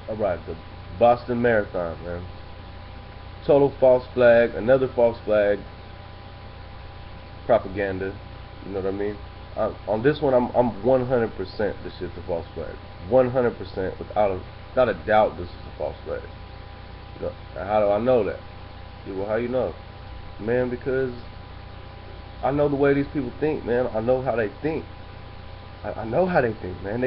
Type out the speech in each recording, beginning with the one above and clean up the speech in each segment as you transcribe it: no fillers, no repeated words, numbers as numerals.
Alright, the Boston Marathon, man. Total false flag, another false flag, propaganda. You know what I mean? On this one, I'm 100% this shit's a false flag. 100% without a doubt, this is a false flag. You know, how do I know that? Well, how you know? Man, because I know the way these people think, man. I know how they think. I know how they think, man.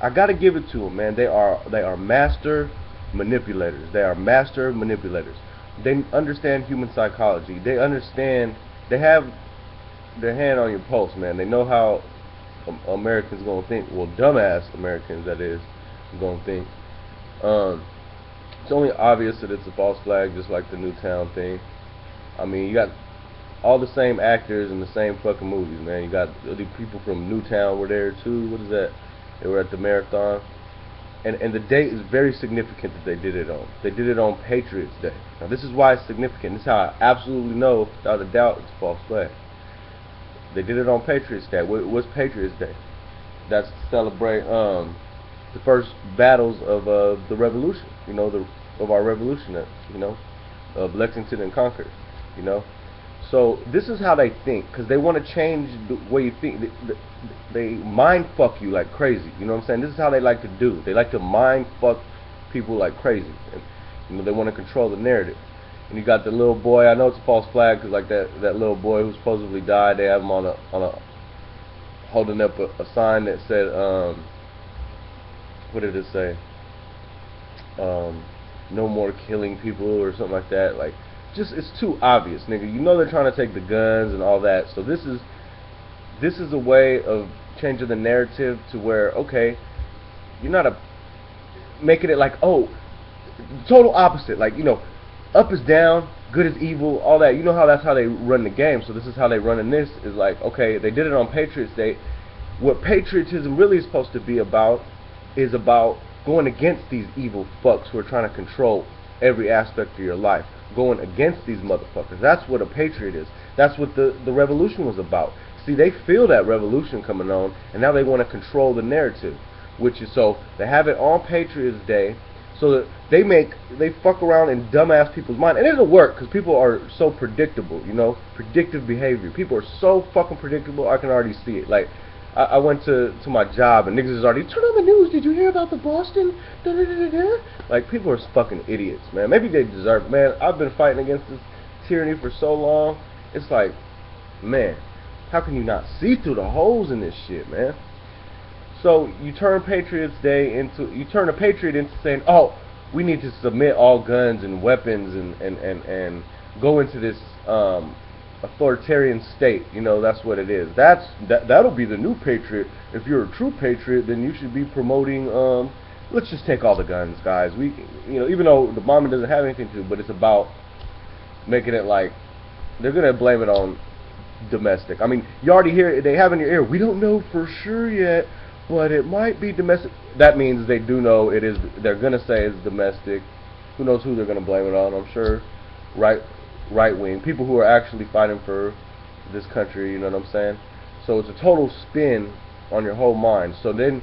I gotta give it to them, man. They are master manipulators. They are master manipulators. They understand human psychology. They understand. They have their hand on your pulse, man. They know how Americans gonna think. Well, dumbass Americans, that is, gonna think. It's only obvious that it's a false flag, just like the Newtown thing. I mean, you got all the same actors in the same fucking movies, man. You got the people from Newtown were there too. What is that? They were at the marathon. And the date is very significant that they did it on. They did it on Patriots Day. Now this is why it's significant. This is how I absolutely know, without a doubt, it's a false flag. They did it on Patriots Day. What's Patriots Day? That's to celebrate the first battles of the Revolution. You know, of our revolution. You know, of Lexington and Concord. You know. So this is how they think, because they want to change the way you think. They mind fuck you like crazy. You know what I'm saying? This is how they like to do. They like to mind fuck people like crazy. And, you know, they want to control the narrative. And you got the little boy. I know it's a false flag, because like that little boy who supposedly died, they have him on a holding up a sign that said what did it say? No more killing people or something like that. Like, just, it's too obvious, nigga. You know they're trying to take the guns and all that. So this is a way of changing the narrative to where, okay, you're not making it like, oh, total opposite. Like, you know, up is down, good is evil, all that. You know how that's how they run the game. So this is how they run in this. Is like, okay, they did it on Patriots Day. What patriotism really is supposed to be about is about going against these evil fucks who are trying to control every aspect of your life. Going against these motherfuckers. That's what a patriot is. That's what the revolution was about. See, they feel that revolution coming on, and now they want to control the narrative, which is, so they have it on Patriots Day, so that they fuck around in dumbass people's mind, and it'll work because people are so predictable. You know, predictive behavior. People are so fucking predictable. I can already see it. Like, I went to my job and niggas is already, turn on the news, did you hear about the Boston? Da, da, da, da, da. Like, people are fucking idiots, man. Maybe they deserve it. Man, I've been fighting against this tyranny for so long. It's like, man, how can you not see through the holes in this shit, man? So you turn Patriots Day into, you turn a patriot into saying, oh, we need to submit all guns and weapons and go into this authoritarian state. You know, that's what it is. That'll be the new patriot. If you're a true patriot, then you should be promoting let's just take all the guns, guys. We, you know, even though the bombing doesn't have anything to do, but it's about making it like they're gonna blame it on domestic. I mean, you already hear it, they have in your ear, we don't know for sure yet, but it might be domestic. That means they do know it is. They're gonna say it's domestic. Who knows who they're gonna blame it on? I'm sure right wing people who are actually fighting for this country. You know what I'm saying? So it's a total spin on your whole mind. So then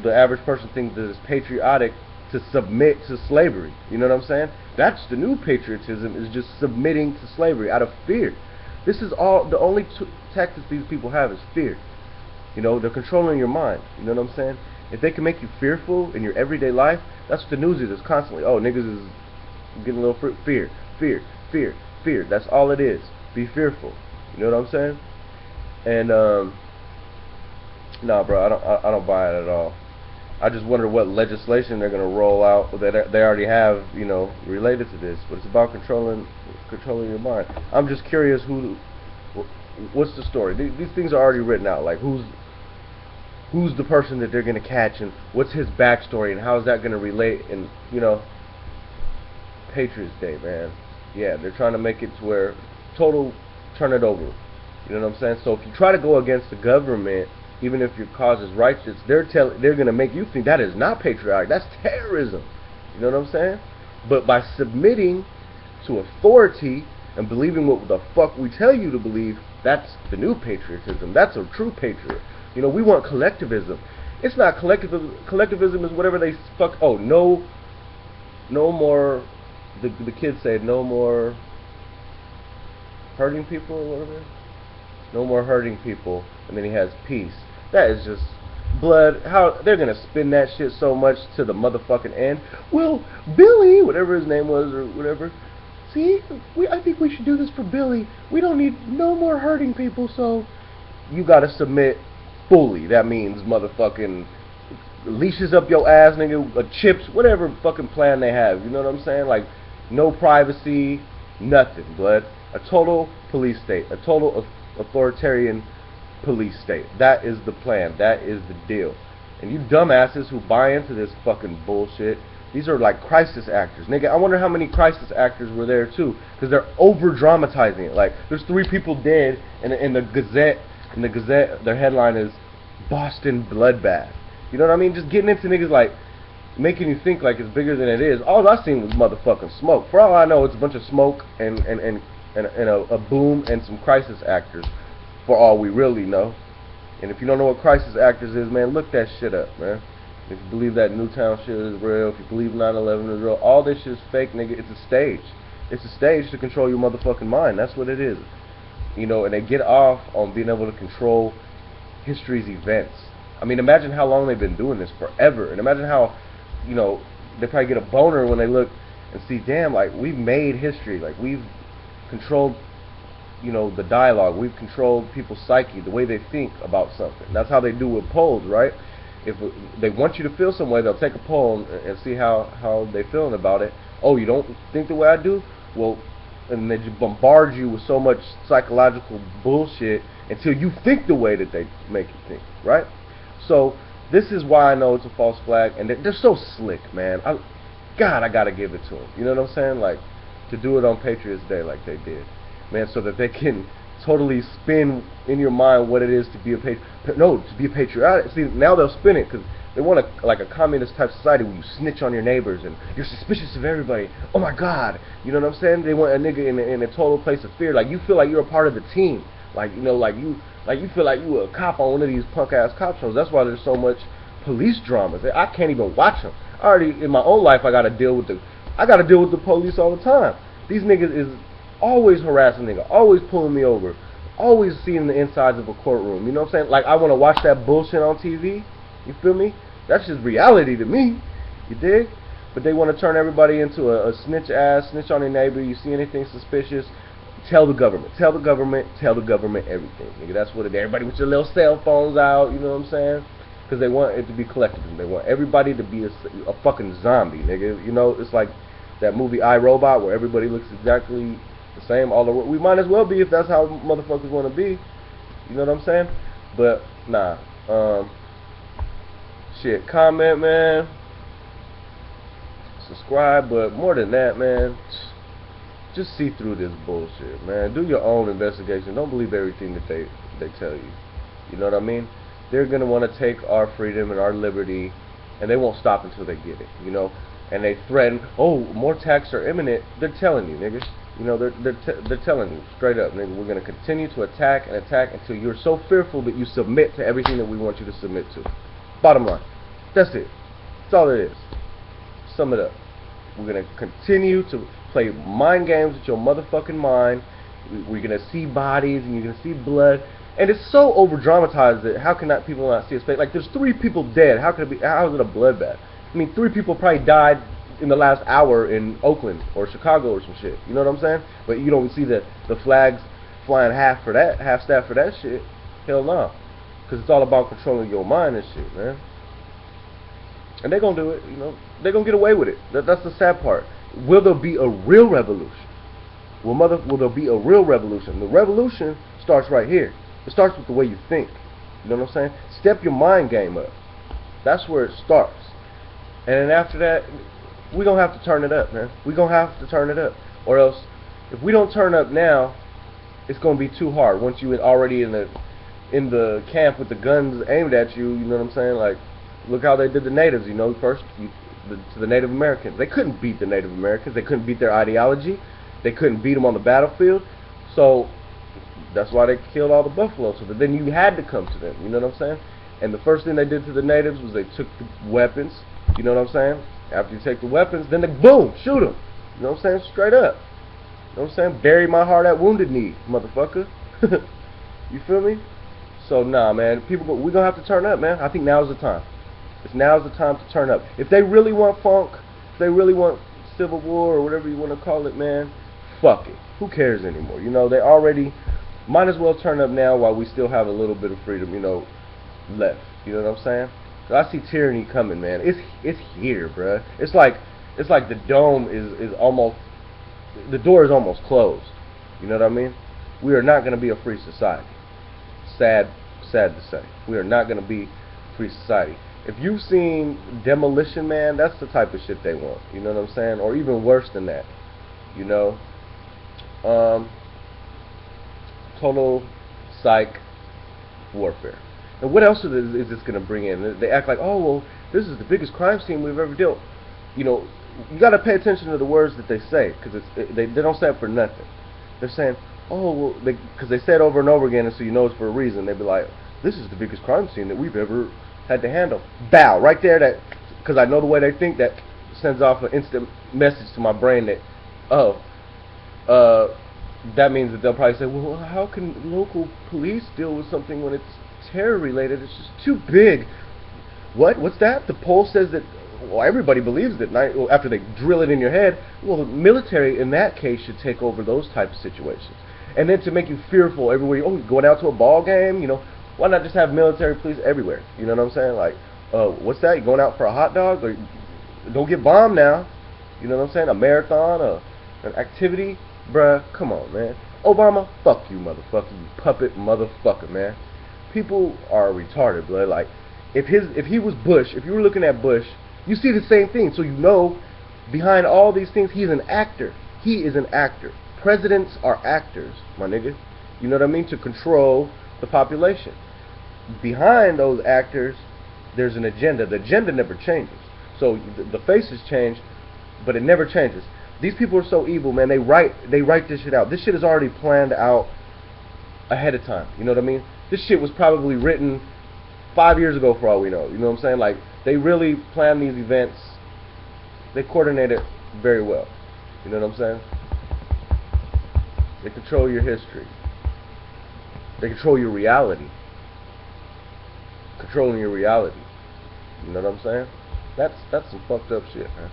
the average person thinks that it's patriotic to submit to slavery. You know what I'm saying? That's the new patriotism, is just submitting to slavery out of fear. This is all, the only tactics these people have is fear. You know, they're controlling your mind. You know what I'm saying? If they can make you fearful in your everyday life, that's what the news is. It's constantly, oh, niggas is getting a little fear, fear, fear, fear. That's all it is. Be fearful. You know what I'm saying? And nah, bro, I don't buy it at all. I just wonder what legislation they're gonna roll out that they already have, you know, related to this. But it's about controlling your mind. I'm just curious what's the story? These things are already written out. Like who's the person that they're gonna catch, and what's his backstory, and how is that gonna relate? And you know, Patriots Day, man. Yeah, they're trying to make it to where total turn it over. You know what I'm saying? So if you try to go against the government, even if your cause is righteous, they're gonna make you think that is not patriotic. That's terrorism. You know what I'm saying? But by submitting to authority and believing what the fuck we tell you to believe, that's the new patriotism. That's a true patriot. You know, we want collectivism. It's not collectivism. Collectivism is whatever they fuck. Oh, no more. The kids say no more hurting people or whatever. No more hurting people, and then he has peace. That is just blood. How they're gonna spin that shit so much to the motherfucking end. Well, Billy, whatever his name was or whatever. See, I think we should do this for Billy. We don't need no more hurting people, so you gotta submit fully. That means motherfucking leashes up your ass, nigga, chips, whatever fucking plan they have. You know what I'm saying? Like, no privacy, nothing, blood. A total police state, a total authoritarian police state. That is the plan. That is the deal. And you dumbasses who buy into this fucking bullshit, these are like crisis actors. Nigga, I wonder how many crisis actors were there too, because they're over dramatizing it. Like, there's 3 people dead, and in the Gazette, their headline is Boston Bloodbath. You know what I mean? Just getting into niggas like making you think like it's bigger than it is. All I seen was motherfucking smoke. For all I know, it's a bunch of smoke and a boom and some crisis actors. For all we really know. And if you don't know what crisis actors is, man, look that shit up, man. If you believe that Newtown shit is real, if you believe 9/11 is real, all this shit is fake, nigga. It's a stage. It's a stage to control your motherfucking mind. That's what it is. You know, and they get off on being able to control history's events. I mean, imagine how long they've been doing this, forever. And imagine how, you know, they probably get a boner when they look and see, damn, like, we've made history. Like, we've controlled, you know, the dialogue. We've controlled people's psyche, the way they think about something. That's how they do with polls, right? If they want you to feel some way, they'll take a poll and see how they're feeling about it. Oh, you don't think the way I do? Well, and they just bombard you with so much psychological bullshit until you think the way that they make you think, right? So this is why I know it's a false flag, and they're so slick, man. God, I gotta give it to them. You know what I'm saying? Like, to do it on Patriots Day like they did, man, so that they can totally spin in your mind what it is to be a to be a patriotic. See, now they'll spin it because they want like a communist type society where you snitch on your neighbors and you're suspicious of everybody. Oh my God, you know what I'm saying? They want a nigga in a total place of fear. Like, you feel like you're a part of the team. Like, you know, like you feel like you a cop on one of these punk ass cop shows. That's why there's so much police dramas. I can't even watch them. I already, in my own life, I gotta deal with the police all the time. These niggas is always harassing nigga, always pulling me over, always seeing the insides of a courtroom. You know what I'm saying? Like, I want to watch that bullshit on TV. You feel me? That's just reality to me. You dig? But they want to turn everybody into a snitch ass, snitch on their neighbor. You see anything suspicious, tell the government. Tell the government. Tell the government everything. Nigga, that's what it is. Everybody with your little cell phones out. You know what I'm saying? Because they want it to be collectivism. They want everybody to be a fucking zombie, nigga. You know, it's like that movie I, Robot, where everybody looks exactly the same all over. We might as well be if that's how motherfuckers want to be. You know what I'm saying? But nah. Shit, comment, man. Subscribe, but more than that, man, just see through this bullshit, man. Do your own investigation. Don't believe everything that they tell you. You know what I mean? They're gonna want to take our freedom and our liberty, and they won't stop until they get it. You know, and they threaten, oh, more attacks are imminent. They're telling you, niggas. You know, they're telling you straight up, nigga. We're gonna continue to attack and attack until you're so fearful that you submit to everything that we want you to submit to. Bottom line, that's it. That's all it is. Sum it up. We're gonna continue to play mind games with your motherfucking mind. We're gonna see bodies and you're gonna see blood, and it's so over dramatized that how can people not see a face? Like, there's 3 people dead. How could it be? How is it a bloodbath? I mean, 3 people probably died in the last hour in Oakland or Chicago or some shit. You know what I'm saying? But you don't see the flags flying half staff for that shit. Hell no. Because it's all about controlling your mind and shit, man. And they're going to do it, you know. They're going to get away with it. That's the sad part. Will there be a real revolution? Will there be a real revolution? The revolution starts right here. It starts with the way you think. You know what I'm saying? Step your mind game up. That's where it starts. And then after that, we're going to have to turn it up, man. We're going to have to turn it up. Or else, if we don't turn up now, it's going to be too hard. Once you're already in the camp with the guns aimed at you, you know what I'm saying? Like, look how they did the natives, you know, first to the Native Americans. They couldn't beat the Native Americans. They couldn't beat their ideology. They couldn't beat them on the battlefield. So that's why they killed all the buffalo. So that then you had to come to them. You know what I'm saying? And the first thing they did to the natives was they took the weapons. You know what I'm saying? After you take the weapons, then they boom, shoot them. You know what I'm saying? Straight up. You know what I'm saying? Bury my heart at Wounded Knee, motherfucker. You feel me? So nah, man. We're gonna have to turn up, man. I think now's the time. Now's the time to turn up. If they really want funk, if they really want civil war or whatever you want to call it, man, fuck it. Who cares anymore? You know, they already might as well turn up now while we still have a little bit of freedom, you know, left. You know what I'm saying? I see tyranny coming, man. It's here, bruh. It's like the dome is almost, the door is almost closed. You know what I mean? We are not going to be a free society. Sad to say. We are not going to be a free society. If you've seen Demolition Man, that's the type of shit they want. You know what I'm saying? Or even worse than that. You know? Total psych warfare. And what else is this going to bring in? They act like, oh, well, this is the biggest crime scene we've ever dealt. You know, you got to pay attention to the words that they say, because they don't say it for nothing. They're saying, oh, well, because they say it over and over again, and so you know it's for a reason. They'd be like, this is the biggest crime scene that we've ever had to handle. Bow, right there, that, because I know the way they think, that sends off an instant message to my brain that, oh, that means that they'll probably say, well, how can local police deal with something when it's terror related? It's just too big. What's that? The poll says that, well, everybody believes that after they drill it in your head, well, the military in that case should take over those types of situations. And then to make you fearful everywhere, oh, you're going out to a ball game, you know, why not just have military police everywhere? You know what I'm saying? Like, what's that? You going out for a hot dog? Or don't get bombed now. You know what I'm saying? A marathon, an activity? Bruh, come on, man. Obama, fuck you, motherfucker, you puppet motherfucker, man. People are retarded, blood. Like, if he was Bush, if you were looking at Bush, you see the same thing. So you know, behind all these things, he's an actor. He is an actor. Presidents are actors, my nigga. You know what I mean? To control the population. Behind those actors, there's an agenda. The agenda never changes. So the faces change, but it never changes. These people are so evil, man. They write this shit out. This shit is already planned out ahead of time. You know what I mean? This shit was probably written 5 years ago, for all we know. You know what I'm saying? Like, they really plan these events. They coordinate it very well. You know what I'm saying? They control your history. They control your reality. Controlling your reality. You know what I'm saying? That's some fucked up shit, man.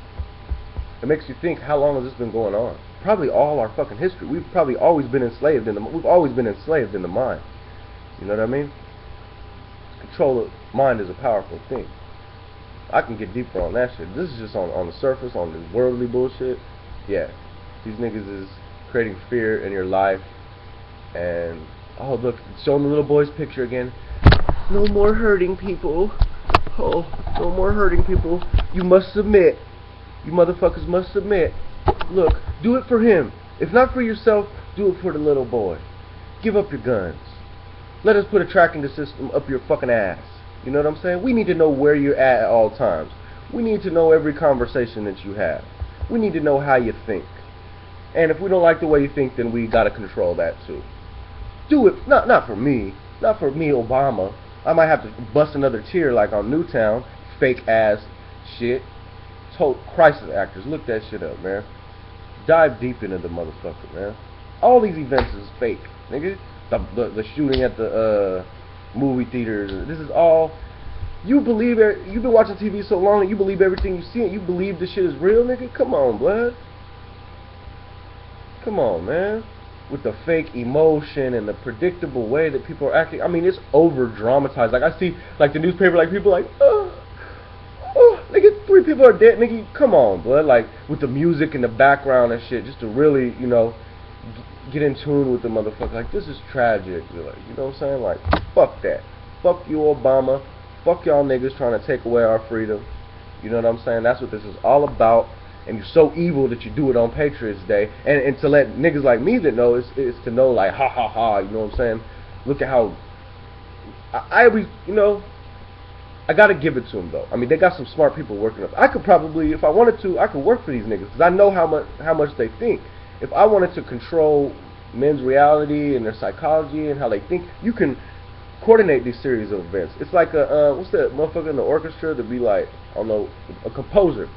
It makes you think, how long has this been going on? Probably all our fucking history. We've probably always been enslaved we've always been enslaved in the mind. You know what I mean? Control of mind is a powerful thing. I can get deeper on that shit. This is just on the surface, on this worldly bullshit. Yeah. These niggas is creating fear in your life. And, oh, look, show them the little boy's picture again. No more hurting people. Oh, no more hurting people. You must submit. You motherfuckers must submit. Look, do it for him. If not for yourself, do it for the little boy. Give up your guns. Let us put a tracking system up your fucking ass. You know what I'm saying? We need to know where you're at all times. We need to know every conversation that you have. We need to know how you think. And if we don't like the way you think, then we gotta control that too. Do it, not for me. Not for me, Obama. I might have to bust another tear like on Newtown. Fake ass shit. Total crisis actors. Look that shit up, man. Dive deep into the motherfucker, man. All these events is fake, nigga. The shooting at the movie theaters. This is all. You believe it? You've been watching TV so long that you believe everything you see. And you believe this shit is real, nigga. Come on, blood. Come on, man. With the fake emotion and the predictable way that people are acting. I mean, it's over dramatized. Like, I see, like, the newspaper, like, people like, oh, nigga, 3 people are dead, nigga. Come on, blood. Like, with the music in the background and shit, just to really, you know, get in tune with the motherfucker. Like, this is tragic. Like, you know what I'm saying? Like, fuck that. Fuck you, Obama. Fuck y'all niggas trying to take away our freedom. You know what I'm saying? That's what this is all about. And you're so evil that you do it on Patriots Day. And to let niggas like me that know is to know, like, ha ha ha. You know what I'm saying? Look at how I you know, I gotta give it to them though. I mean, they got some smart people working up. I could probably, if I wanted to, I could work for these niggas because I know how much they think. If I wanted to control men's reality and their psychology and how they think, you can coordinate these series of events. It's like a what's that motherfucker in the orchestra to be like, I don't know, a composer.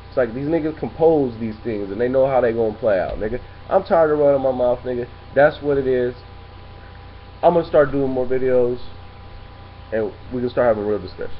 It's like these niggas compose these things and they know how they gonna play out, nigga. I'm tired of running my mouth, nigga. That's what it is. I'm gonna start doing more videos and we can start having real discussion.